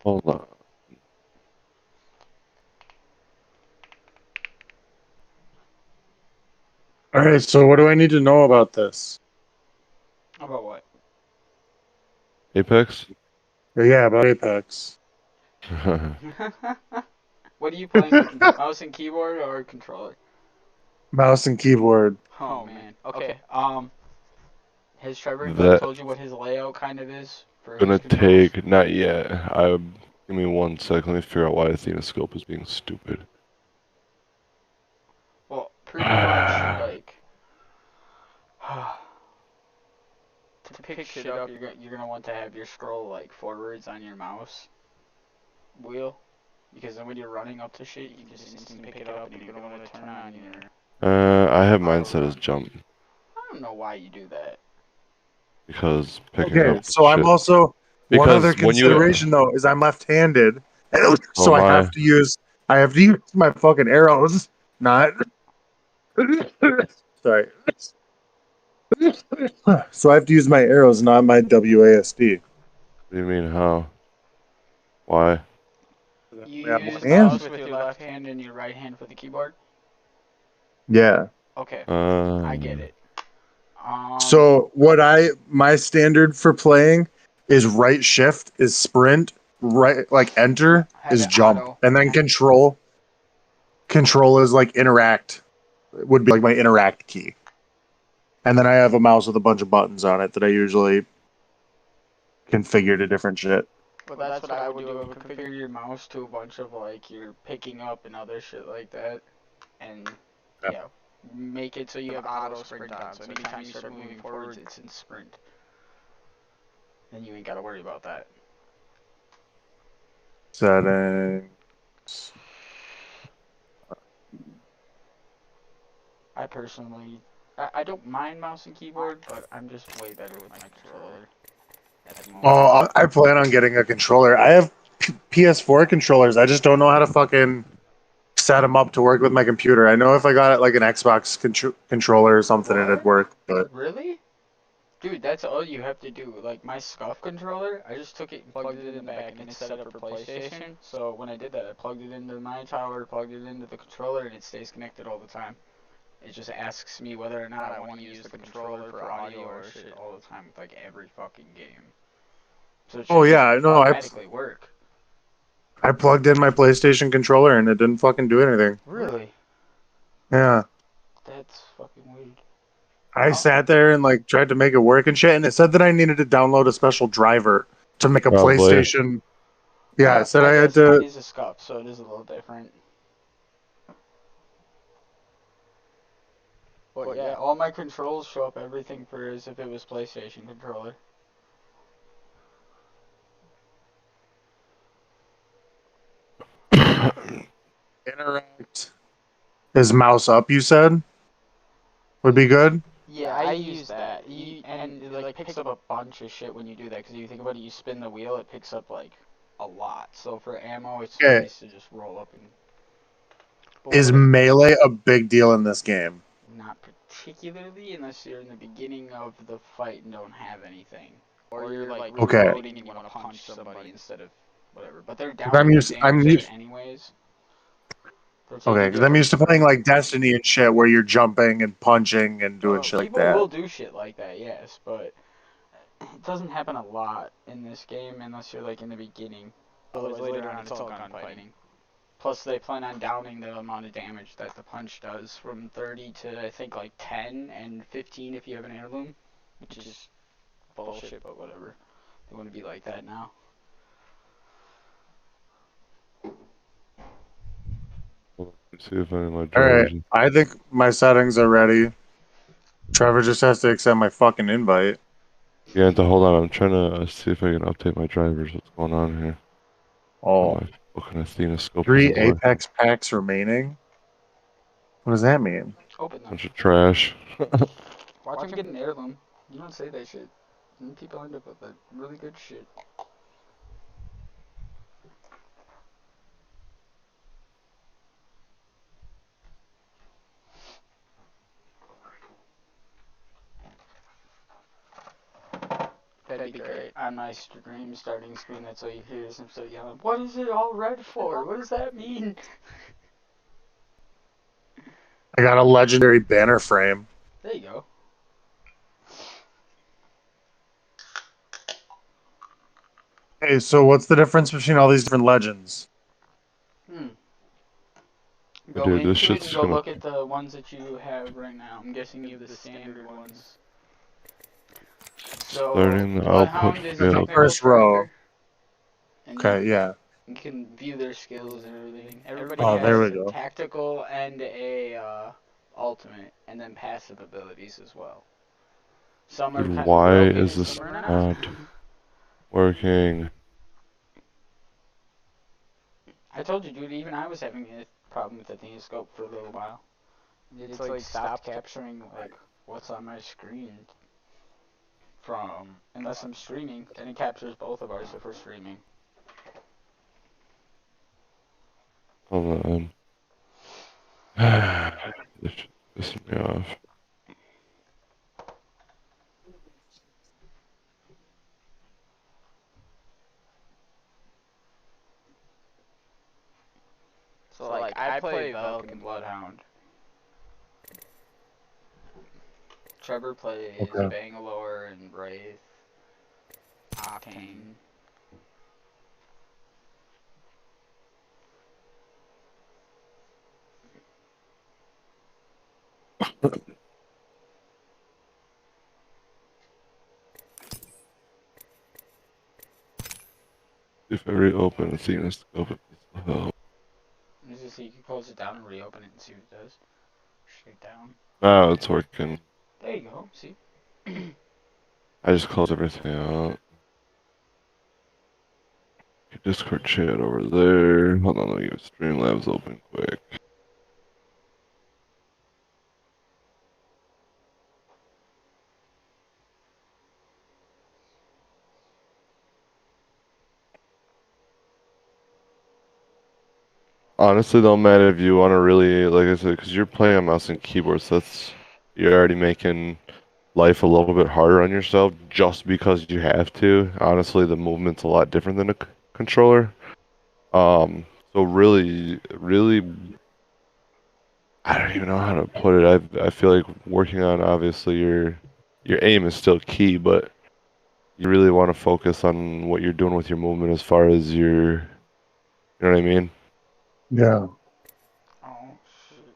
Hold on. All right, so what do I need to know about this? About what? Apex? Yeah, about Apex. What are you playing with? Mouse and keyboard or controller? Mouse and keyboard. Oh man. Okay. Has Trevor like That told you what his layout kind of is for his gonna controls? take not yet. Give me 1 sec. Let me figure out why Athena scope is being stupid. Well, pretty much like to pick shit up, you're gonna want to have your scroll like forwards on your mouse wheel, because then when you're running up to shit, you can just instantly pick it up, and you're gonna want to turn on your I have mine auto set as run. jump I don't know why you do that. because picking Okay, up so I'm shit. also one other Because when you consideration though is I'm left-handed, oh so my, I have to use my fucking arrows, not. Sorry. So I have to use my arrows, not my WASD. what do you mean how? Why? You I have use one hand. mouse with your left hand and your right hand for the keyboard. Yeah. Okay, I get Um, it. So my standard for playing is right shift is sprint, right like enter Have is it jump, auto. and then control is like interact would be like my interact key. And then I have a mouse with a bunch of buttons on it that I usually configure to different shit. But that's what I would do. I would configure your mouse to a bunch of like you're picking up and other shit like that, and Yeah. yeah, make it so you have auto sprint on. So anytime you start moving forwards, it's in sprint. Then you ain't gotta worry about that. Settings. I personally, I don't mind mouse and keyboard, but I'm just way better with my controller at the moment. Oh, I plan on getting a controller. I have PS4 controllers. I just don't know how to fucking set them up to work with my computer. I know if I got it like an Xbox controller or something, it'd What? work. But Really? Dude, that's all you have to do. Like my SCUF controller, I just took it and plugged it in the back, and it's set up for PlayStation. So when I did that, I plugged it into my tower, plugged it into the controller, and it stays connected all the time. It just asks me whether or not I want to use the controller for audio or shit all the time with like every fucking game. So it oh should just yeah, no, automatically work. I plugged in my PlayStation controller and it didn't fucking do anything. Really? Yeah. That's fucking weird. I sat there and like tried to make it work and shit, and it said that I needed to download a special driver to make a probably. PlayStation. Yeah, it said I Mine had doesn't. Mine to. is a SCUF, so it is a little different. But yeah, all my controls show up everything for as if it was PlayStation controller. Interact is mouse up, you said? Would be good? Yeah, I use that. And it like picks up a bunch of shit when you do that. Because if you think about it, you spin the wheel, it picks up like a lot. So for ammo, it's Okay. nice to just roll up and. But Is melee a big deal in this game? not particularly unless you're in the beginning of the fight and don't have anything, or you're like Okay. reloading and you want to punch somebody instead of whatever. But they're down I'm to used. I'm damage used. anyways. They're Okay, taking because I'm used to different. playing like Destiny and shit, where you're jumping and punching and doing shit like People that. will do shit like that, yes, but it doesn't happen a lot in this game unless you're like in the beginning. Otherwise, later on, it's all gunfighting. Plus, they plan on downing the amount of damage that the punch does from 30 to I think like 10 and 15 if you have an heirloom, which is bullshit, but whatever. They want to be like that now. Let's see if any of my All right, drivers. I think my settings are ready. Trevor just has to accept my fucking invite. Yeah, hold on. I'm trying to see if I can update my drivers. What's going on here? Oh, Oh, my fucking Athena scope 3 isn't working. Apex packs remaining. What does that mean? Open them. Bunch of trash. Watch them get an heirloom. You don't say that shit. And people end up with the really good shit. That That'd be great. On my stream starting screen, that's all you hear is him start yelling, "What is it all red for? What does that mean?" I got a legendary banner frame. There you go. Hey, so what's the difference between all these different legends? Go Dude, into this it shit's and go gonna- look at the ones that you have right now. I'm guessing you have the standard ones. So, Starting the Bloodhound output is field. technical First row. striker, and Okay, yeah. you can view their skills and everything. Everybody Oh, has there we a go. tactical and a ultimate, and then passive abilities as well. Some are Dude, kind of why broken, is and this some are not. not working? I told you, dude. Even I was having a problem with the thing scope for a little while. It's like stopped capturing like what's on my screen from unless I'm streaming. Then it captures both of ours if we're streaming. Hold on. This shit's pissing me off. So like I play Velk and Bloodhound. Trevor plays Okay. Bangalore and Wraith. Octane. If I reopen the thing, it's open. Oh. Let's just see, you can close it down and reopen it and see what it does. Straight down. Now it's working. There you go, see? I just closed everything out. Discord chat over there. Hold on, let me get Streamlabs open quick. Honestly, though, Matt, if you want to really, like I said, because you're playing on mouse and keyboard, so you're already making life a little bit harder on yourself just because you have to. Honestly, the movement's a lot different than a controller. So really, I don't even know how to put it. I feel like working on obviously your aim is still key, but you really want to focus on what you're doing with your movement as far as you know what I mean? Yeah. Oh, shit.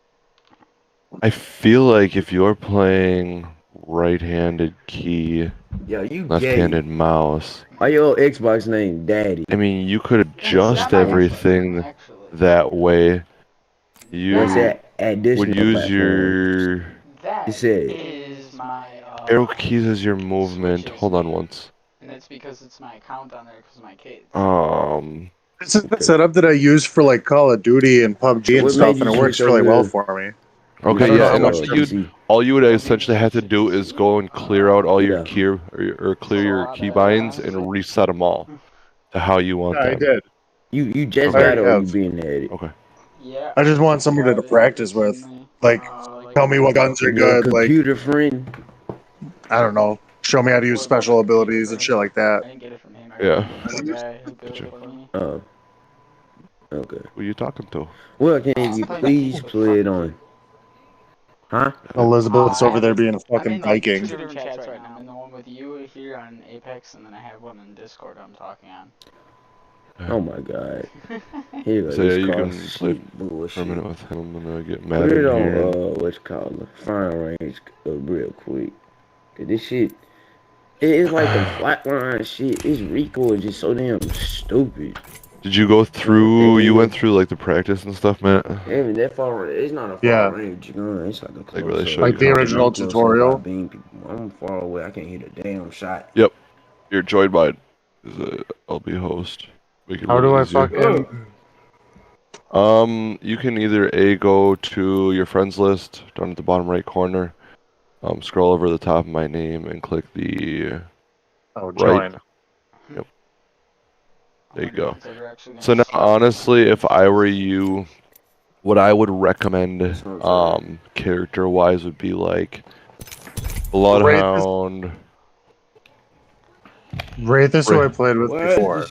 I feel like if you're playing right-handed key, Yo, you gay. left-handed mouse, Why your Xbox name Daddy? I mean, you could That's adjust not my everything Xbox, actually. that way. What's You that would additional use platform? your That You said is my arrow keys as your movement. Switches Hold on name. once. And it's because it's my account on there because of my kids. This is the setup that I use for like Call of Duty and PUBG and What stuff, made and you it works switch really over well to- for me. Okay, I don't know yeah, how and much all you would Well, essentially have to do is go and clear out all your key or clear your keybinds and reset them all to how you want Yeah, I them. did. You just I got it already or you have. been at it? Okay. Yeah. I just want somebody to practice with. Like, tell me what guns are Your good. Like, computer friend? I don't know. Show me how to use special abilities and shit like that. I didn't get it from him. I Yeah. got it from the guy who built it for me. Oh. Okay. Who you talking to? Well, can I'm you playing please games with play it fucking on? Huh? Elizabeth's over there being a I'm fucking in like Viking. two different chats right now. I'm in the one with you here on Apex, and then I have one in Discord I'm talking on. Oh my god. Here you go. So yeah, This you car can play shit for a bullshit. minute with him. I'm gonna get Put mad it in on here. what's it called fire range real quick. 'Cause this shit it's like the flatline shit. This recoil is just so damn stupid. Did you go through? You went through like the practice and stuff, Matt? Even that far, it's not a far Yeah. range gun. It's like a close really up. show Like you the how to original do it. tutorial. Beam people. I'm far away. I can't hit a damn shot. Yep. You're joined by is a LB host. Make it a How do little I easier. fucking... You can either go to your friends list down at the bottom right corner, scroll over the top of my name and click the Oh, right. join. Yep. There you go. So So now, honestly, if I were you, what I would recommend, character-wise, would be like Bloodhound. Wraith is who I played with What? before.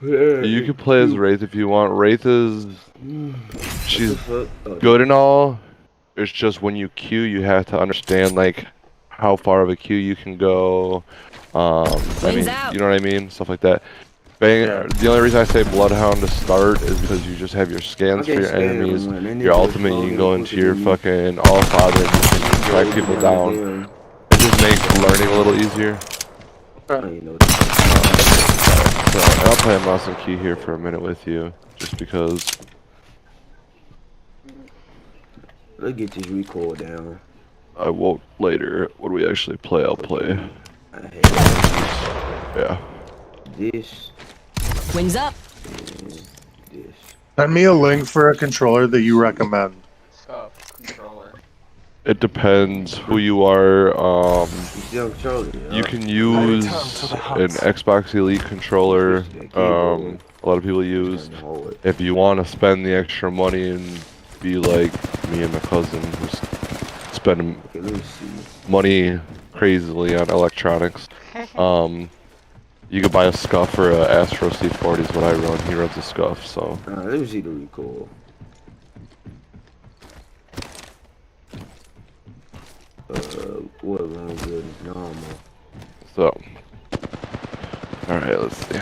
You can play as Wraith if you want. Wraith is she's What the fuck? good and all. It's just when you queue, you have to understand like how far of a queue you can go. I Wings mean, out. you know what I mean, stuff like that. The only reason I say Bloodhound to start is because you just have your scans for your enemies, your ultimate. You can go into your fucking All Father and you can track people down. It just makes learning a little easier. So I'll play a mouse and key here for a minute with you, just because. Let's get this recoil down. I won't later. When we actually play, I'll play. I hate Yeah. this Wings up. and this. Send me a link for a controller that you recommend. Scuff controller. It depends who you are. You can use an Xbox Elite controller. A lot of people use. If you want to spend the extra money and be like me and my cousin, who's spending Okay, let me see. money crazily on electronics, you could buy a Scuff or a Astro C40 is what I run. He runs a Scuff, so. Let me see the recoil. What runs good is normal. So. Alright, let's see.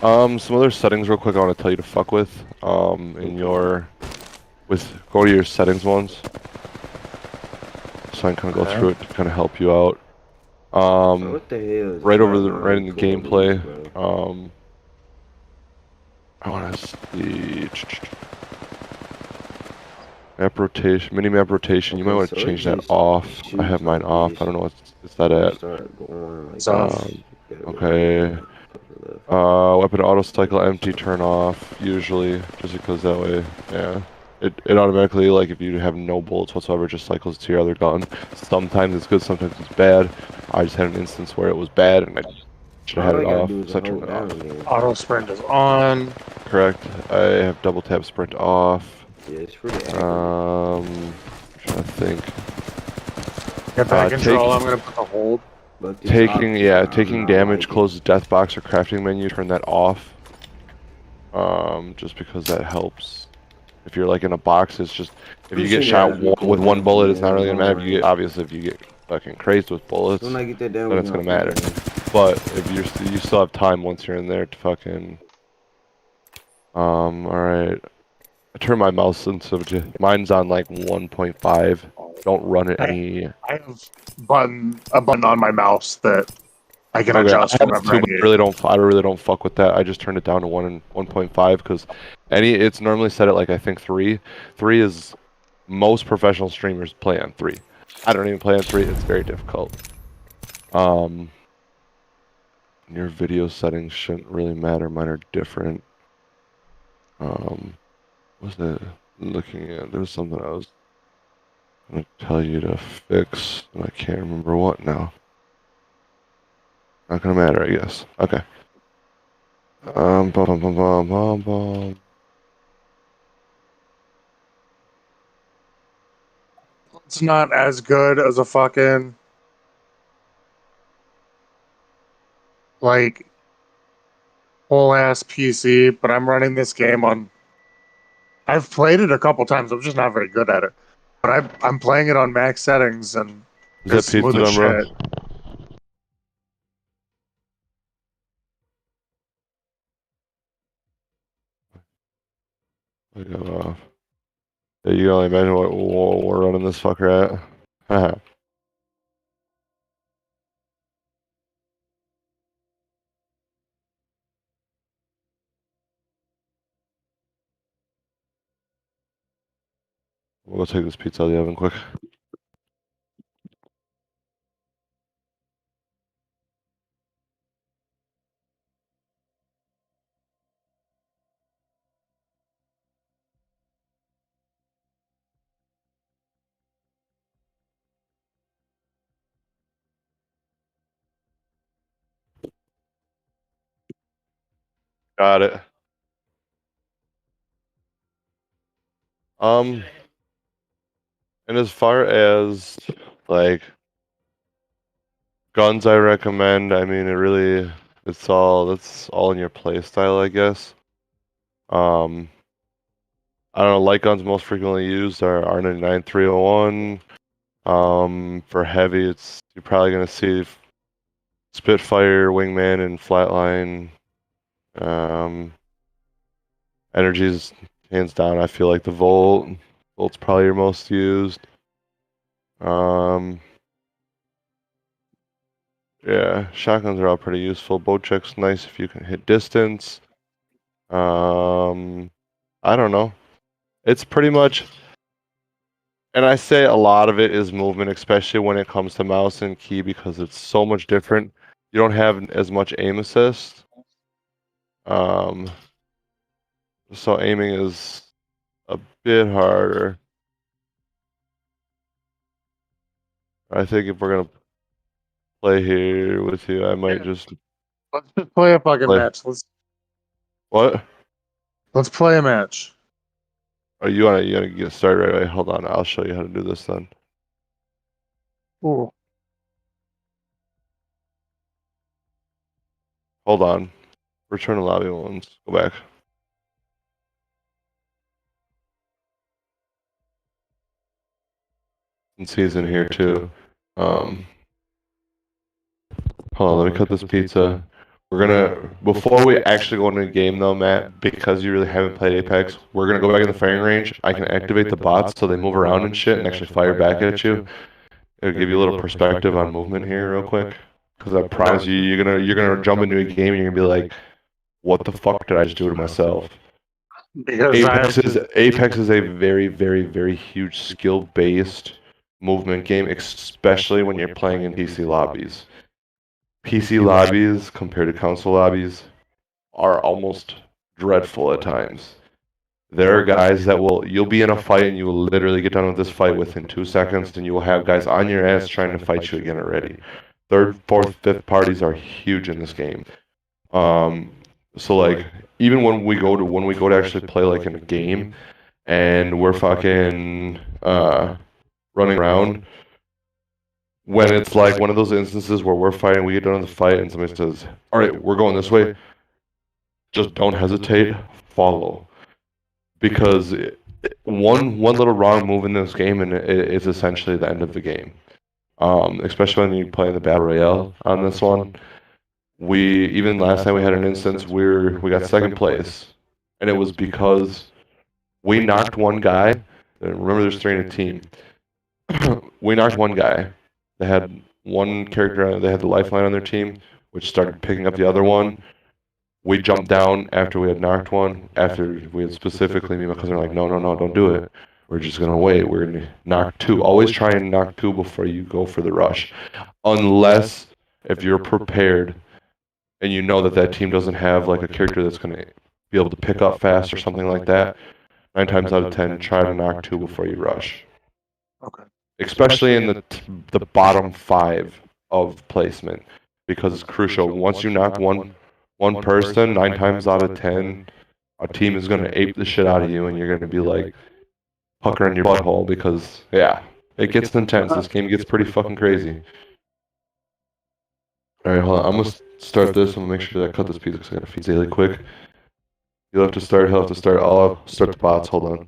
Some other settings real quick I want to tell you to fuck with. In your... Go to your settings ones. So I can kind of go through it to kind of help you out. What the hell is Right over my right in the recoil gameplay. is, bro? I want to see... Map rotation, mini-map rotation. You might want to so it change that just off. I shoots have mine like off. this. I don't know what's that at. Start going like Off. this. You gotta go Okay. right, left. Weapon auto cycle empty turn off usually, just because that way, yeah. It automatically, like if you have no bullets whatsoever, just cycles to your other gun. Sometimes it's good, sometimes it's bad. I just had an instance where it was bad and I should have All had I it gotta off, do is so I hold turned it down off. again. Auto sprint is on. Correct. I have double tap sprint off. Yeah, it's pretty accurate. Trying to think. Get that control. I'm gonna put the hold. But this Taking option, I don't damage, like it. close the death box or crafting menu, turn that off. Just because that helps. If you're like in a box, it's just if you get shot with one bullet, it's not really gonna matter. If you get obviously if you get fucking crazed with bullets, When I get that down, then we it's can gonna matter. But if you still have time once you're in there to fucking. All right. I turn my mouse sensitivity. Mine's on like 1.5. Don't run it any. I have a button on my mouse that I can Okay, I adjust have whenever two, I but need. I really don't fuck with that. I just turned it down to 1 and 1.5 because it's normally set at like I think 3. 3 is most professional streamers play on 3. I don't even play on 3. It's very difficult. Your video settings shouldn't really matter. Mine are different. What's that looking at? There was something I was gonna tell you to fix, and I can't remember what now. Not gonna matter, I guess. Okay. Bum, bum, bum, bum, bum, bum. It's not as good as a fucking like whole ass PC, but I'm running this game on. I've played it a couple times. I'm just not very good at it. But I'm playing it on max settings and Is that it's pizza smooth as done, bro? shit. I got off. Yeah, you can only imagine what we're running this fucker at. Haha. We'll go take this pizza out of the oven quick. Got it. And as far as like Guns I recommend. I mean, that's all in your play style, I guess. I don't know. Light guns most frequently used are R99 301. For heavy, you're probably gonna see Spitfire, Wingman, and Flatline. Um, Energy's hands down. I feel like the Volt. Volt's probably your most used. Um, yeah, shotguns are all pretty useful. Bow check's nice if you can hit distance. I don't know. It's pretty much, and I say a lot of it is movement, especially when it comes to mouse and key because it's so much different. You don't have as much aim assist. Um, so aiming is a bit harder. I think if we're gonna play here with you, I might just Let's just play a fucking play. match. What? Let's play a match. Oh, you wanna get started right away? Hold on, I'll show you how to do this then. Ooh. Hold on. Return to lobby once. Go back. And C's in here too. Hold on, let me cut this pizza. We're gonna, before we actually go into the game though, Matt, because you really haven't played Apex, we're gonna go back in the firing range. I can activate the bots so they move around and shit and actually fire back at you. It'll give you a little perspective on movement here real quick. Because I promise you, you're gonna jump into a game and you're gonna be like, what the fuck did I just do to myself? Because Apex is a very, very, very huge skill-based movement game, especially when you're playing in PC lobbies. PC lobbies compared to console lobbies are almost dreadful at times. There are guys that you'll be in a fight and you will literally get done with this fight within 2 seconds, and you will have guys on your ass trying to fight you again already. Third, fourth, fifth parties are huge in this game. So like even when we go to actually play like in a game and we're fucking running around, when it's like one of those instances where we're fighting, we get done with the fight, and somebody says, "All right, we're going this way," just don't hesitate, follow, because one little wrong move in this game and it's essentially the end of the game. Especially when you play the battle royale on this one. We even last night we had an instance where we got second place, and it was because we knocked one guy. Remember, there's three in a team. We knocked one guy. They had one character. They had the lifeline on their team, which started picking up the other one. We jumped down after we had knocked one. After we had specifically, me and my cousin were like, no, no, no, don't do it. We're just gonna wait. We're gonna knock two. Always try and knock two before you go for the rush, unless if you're prepared and you know that that team doesn't have like a character that's gonna be able to pick up fast or something like that. 9 times out of 10, try to knock two before you rush. Okay. Especially in the bottom five of placement, because it's crucial. Once you knock one person, 9 times out of 10, a team is gonna ape the shit out of you, and you're gonna be like puckering your butthole because yeah, it gets intense. This game gets pretty fucking crazy. All right, hold on. I'm gonna start this. I'm gonna make sure that I cut this piece because I gotta feed Zaylee quick. You'll have to start. He'll have to start. I'll start the bots. Hold on.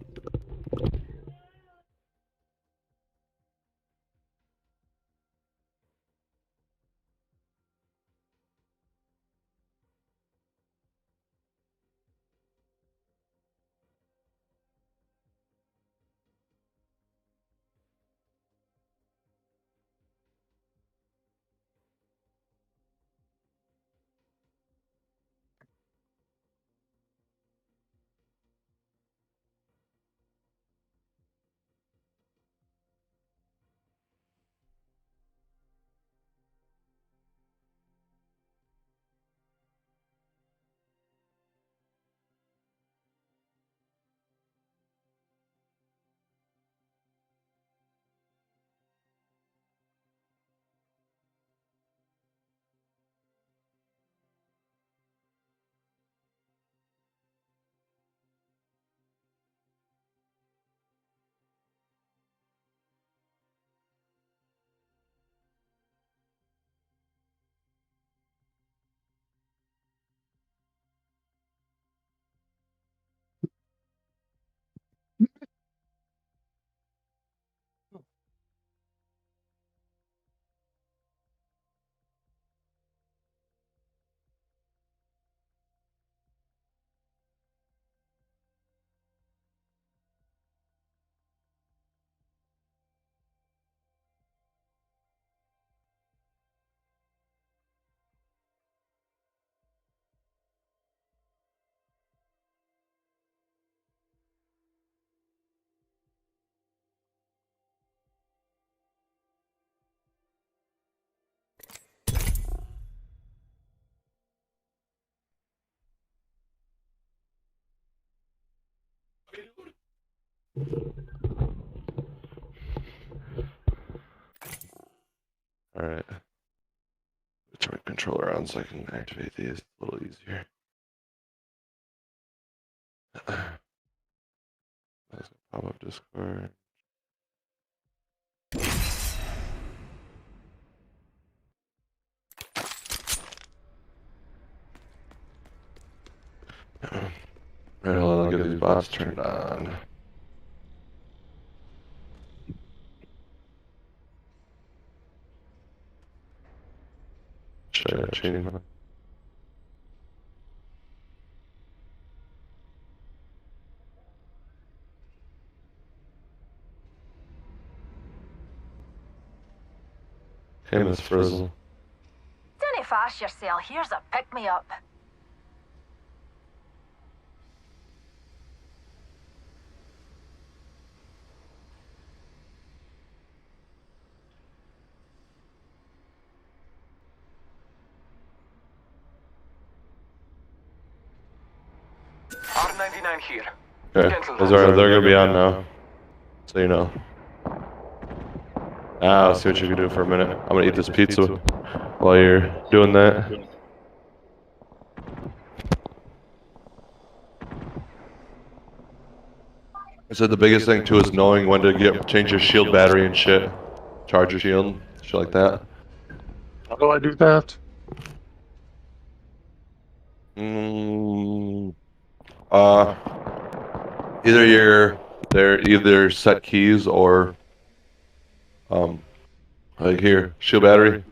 All right. Turn my controller on so I can activate these a little easier. Let's pop up Discord. Right, hold on, I'll get these bots turned on. Should I change my... Hey, Miss Frizzle. Dinna fash yourself. Here's a pick-me-up. R99 here. Okay, they're gonna be on now. So you know. I'll see what you can do for a minute. I'm gonna eat this pizza while you're doing that. I said the biggest thing too is knowing when to change your shield battery and shit. Charge your shield, shit like that. How do I do that? Mm, they're either set keys or like here, shield battery.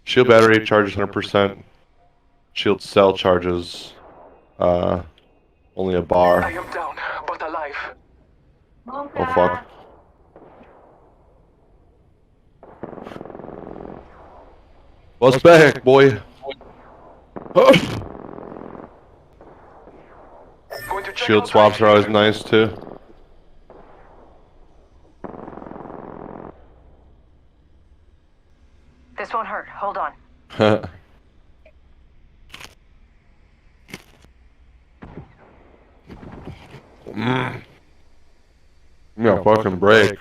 Shield battery charges 100%. Shield cell charges only a I bar. am down, but alive. Oh fuck. What's back, boy? Going to check Shield out swaps my are always shield. nice too. This won't hurt. Hold on. Yeah, fucking break.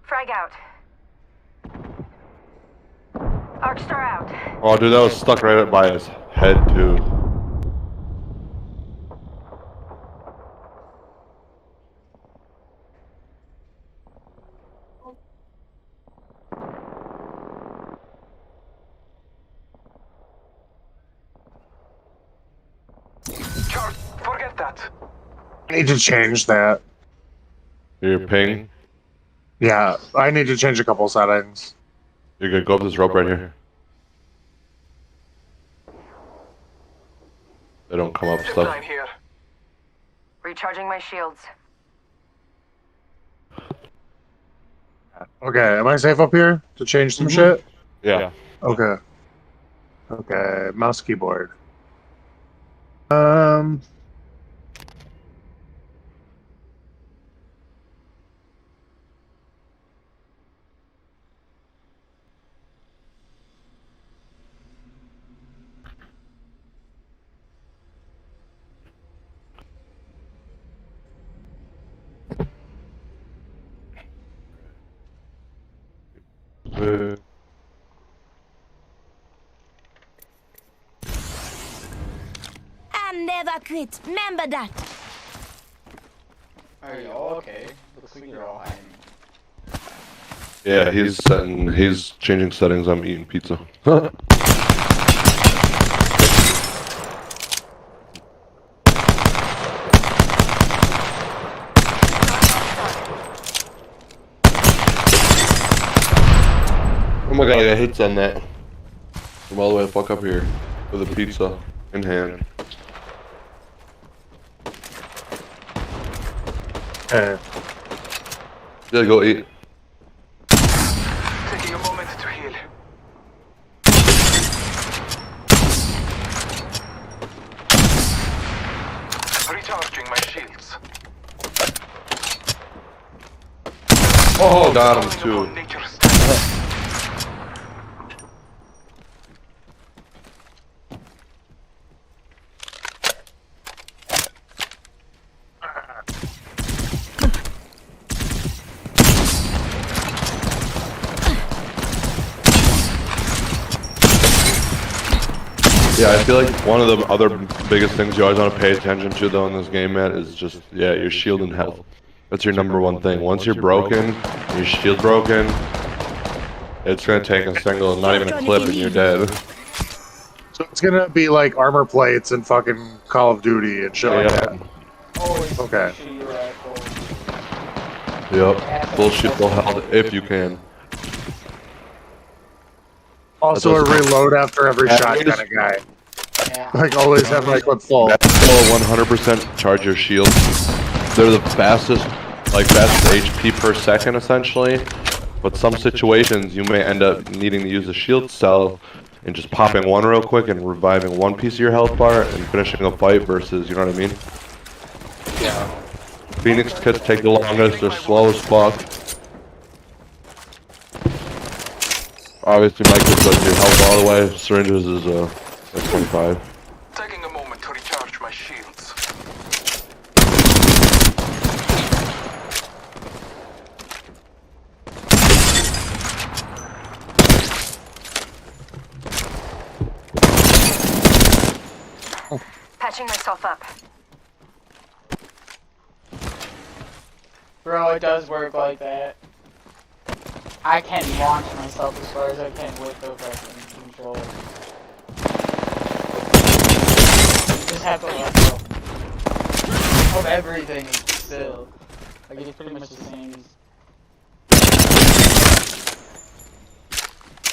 Frag out. Arcstar out. Oh, dude, that was stuck right up by his head too. Charles, forget that. I need to change that. Your ping. Yeah, I need to change a couple settings. You're gonna go up this rope right here. They don't come up Zip stuff. line here. Recharging my shields. Okay, am I safe up here to change some shit? Yeah. Okay. Okay, mouse keyboard. Um. I never quit. Remember that. Are you all okay? Looks like you're all hiding. Yeah, he's changing settings. I'm eating pizza. Oh my god, I got hits on that. From all the way the fuck up here with a pizza in hand. Okay. Yeah, go eat. Taking a moment to heal. Oh, got him Calling upon too. nature's strength. Yeah, I feel like one of the other biggest things you always want to pay attention to though in this game, Matt, is just, yeah, your shield and health. That's your number one thing. Once you're broken, your shield broken, it's gonna take a single, not even a clip, and you're dead. So it's gonna be like armor plates and fucking Call of Duty and shit like that. Yep. Always Okay. make sure you're at full. Yep. Bullshit full health if you can. Also a reload after every shot kind of guy. Yeah. Like always have my clip full. That's still 100% charge your shields. They're the fastest HP per second essentially. But some situations you may end up needing to use a shield cell and just popping one real quick and reviving one piece of your health bar and finishing a fight versus, you know what I mean? Yeah. Phoenix kits take the longest, they're slow as fuck. Obviously my kits does your health all the way, syringes is at 25. Taking a moment to recharge my shields. Patching myself up. Bro, it does work like that. I can't launch myself as far as I can with the fucking controller. You just have to let go of everything still. Like it's pretty much the same.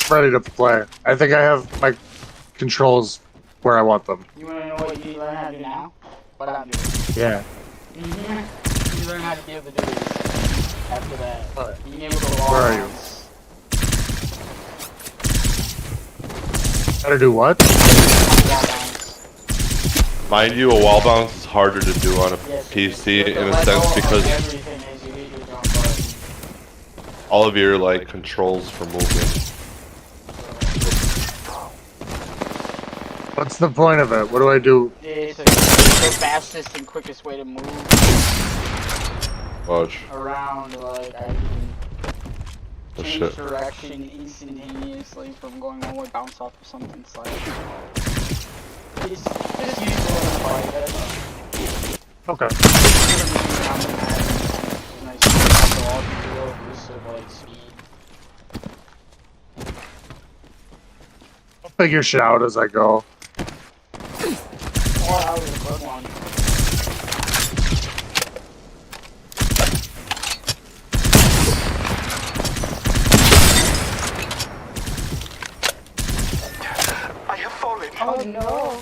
Ready to play. I think I have my controls where I want them. You wanna know what you learn how to do now? What I'm doing. Yeah. You learn how to be able to do this after that. What? Being able to wall Where are you? bounce. How to do what? Wall bounce. Mind you, a wall bounce is harder to do on a Yes, PC with the in a let sense go of because everything is you need to jump button. all of your like controls for movement. What's the point of it? What do I do? It's the fastest and quickest way to move Watch. around. Like I can Oh change shit. direction instantaneously from going one way, bounce off of something slight. It's just useful in a fight. That's Okay. nice to all the real boost of like speed. I'll figure shit out as I go. Oh, that was a good one. I have fallen. Oh no!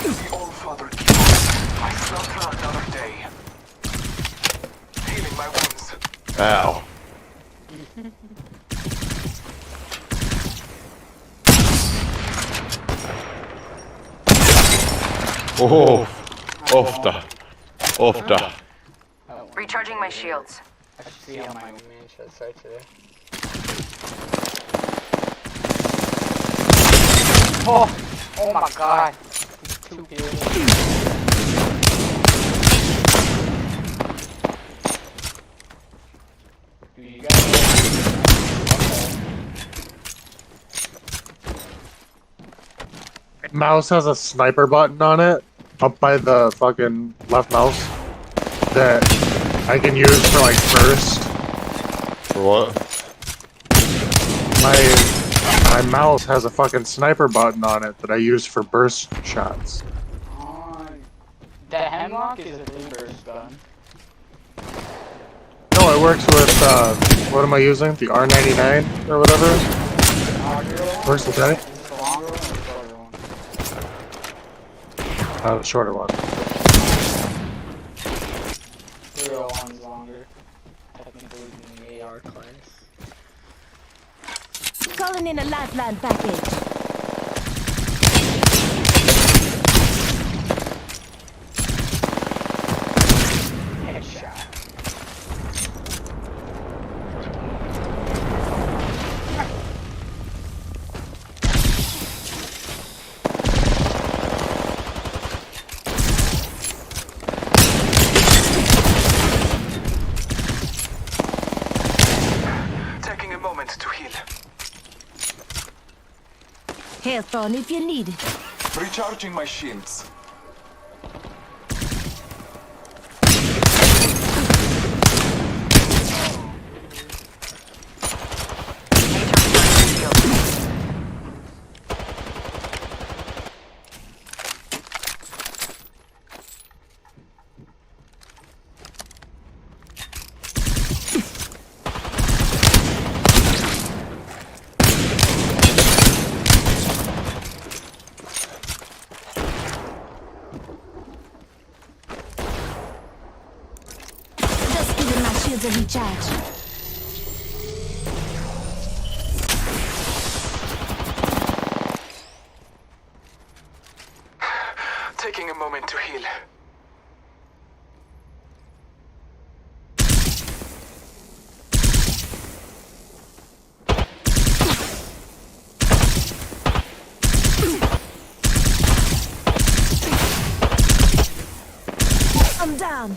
The All-Father keeper. I slaughter another day. Healing my wounds. Ow. Oh, off da. Recharging my shields. I should see how my man should start today. Oh my god. Two kills. You Mouse has a sniper button on it, up by the fucking left mouse, that I can use for like burst. For what? My mouse has a fucking sniper button on it that I use for burst shots. The Hemlock is a 3-burst gun. No, it works with what am I using? The R99 or whatever. Works with that. Is it the longer one or the shorter one? The shorter one. 301's longer. Technically in the AR class. Calling in a lifeline package. Headshot. Taking a moment to heal. Health on if you need it. Recharging my shields. Just giving my shields a recharge. Taking a moment to heal. I'm down.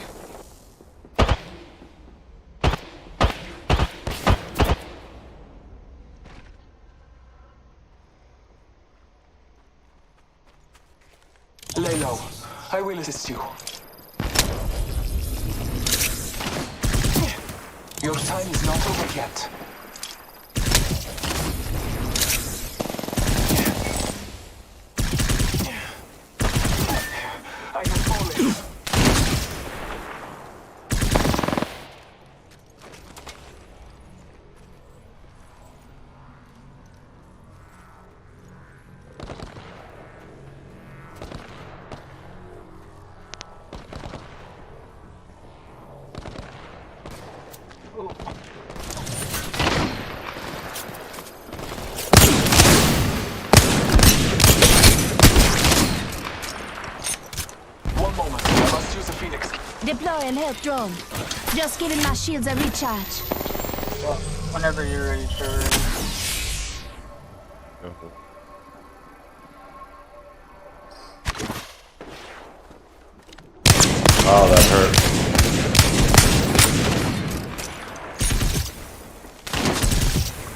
Lay low. I will assist you. Your time is not over yet. I am falling. One moment. I must use a phoenix. Deploying health drone. Just giving my shields a recharge. Well, whenever you're ready, Trevor. Oh, that hurt.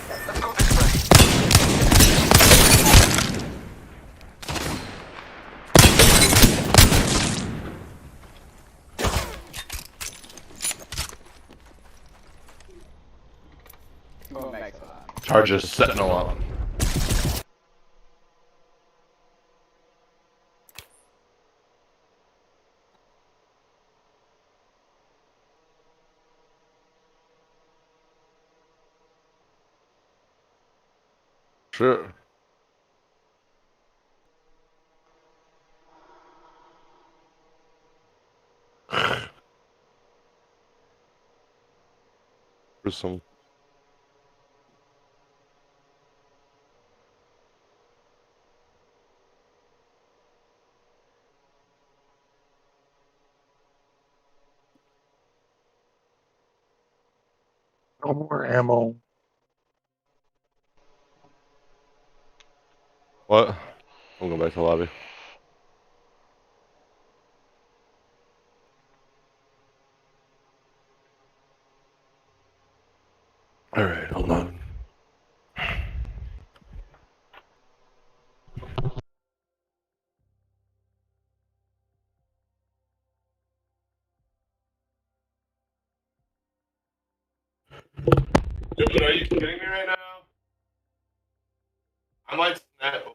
Let's go this way. Going back to that. Charges Sentinel up. Sure. For some. No more ammo. What? I'm going back to the lobby. Alright, hold on. Dude, are you kidding me right now? I might snap.